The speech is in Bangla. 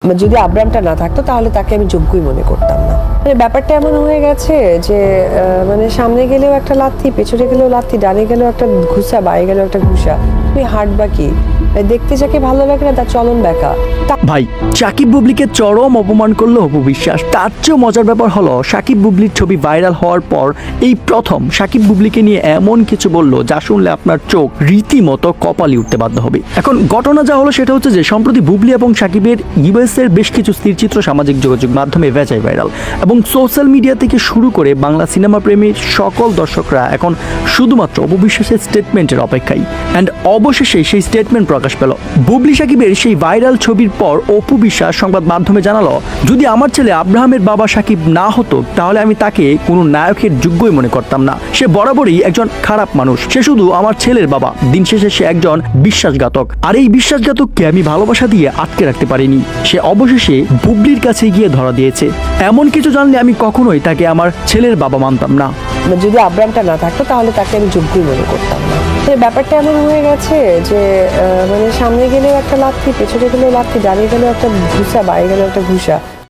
যদি আব্রামটা না থাকতো তাহলে তাকে আমি যোগ্যই মনে করতাম না। মানে ব্যাপারটা এমন হয়ে গেছে যে মানে সামনে গেলেও একটা লাথি, পেছনে গেলেও লাথি, ডানে গেলেও একটা ঘুষা, বায়ে গেলেও একটা ঘুষা। তুমি হাঁটবা কি? দেখতে যাকে ভালো লাগে না তার চলন বেঁকা। ভাই, সাকিব বুবলিকে চরম অপমান করলো অপু বিশ্বাস। তার চেয়েও মজার ব্যাপার হলো সাকিব বুবলির ছবি ভাইরাল হওয়ার পর এই প্রথম সাকিব বুবলিকে নিয়ে এমন কিছু বলল যা শুনলে আপনার চোখ রীতিমতো কপালে উঠতে বাধ্য হবে। এখন ঘটনা যা হলো সেটা হচ্ছে যে সম্প্রতি বুবলি এবং সাকিবের ইউএস এর বেশ কিছু স্থিরচিত্র সামাজিক যোগাযোগ মাধ্যমে ভেজায় ভাইরাল, এবং সোশ্যাল মিডিয়া থেকে শুরু করে বাংলা সিনেমা প্রেমীর সকল দর্শকরা এখন শুধুমাত্র অপু বিশ্বাসের স্টেটমেন্টের অপেক্ষায়। অ্যান্ড অবশেষে সেই স্টেটমেন্ট প্রকাশ পেল। বুবলি সাকিবের সেই ভাইরাল ছবির পর অপু বিশ্বাস সংবাদ মাধ্যমে জানালো, যদি আমার ছেলে আব্রাহামের বাবা সাকিব না হতো তাহলে আমি তাকে কোনো নায়কের যোগ্যই মনে করতাম না। সে বরাবরই একজন খারাপ মানুষ, সে শুধু আমার ছেলের বাবা। দিন শেষে সে একজন বিশ্বাসঘাতক, আর এই বিশ্বাসঘাতককে আমি ভালোবাসা দিয়ে আটকে রাখতে পারিনি। সে অবশেষে বুবলির কাছে গিয়ে ধরা দিয়েছে। এমন কিছু জানলে আমি কখনোই তাকে আমার ছেলের বাবা মানতাম না। যদি আব্রামটা না থাকতো তাহলে তাকে আমি যোগ্যই মনে করতাম না। ব্যাপারটা এমন হয়ে গেছে যে মানে সামনে গেলেও একটা লাথি, পেছনে গেলেও লাথি, ডানে গেলেও একটা ঘুষা, বায়ে গেলেও একটা ঘুষা।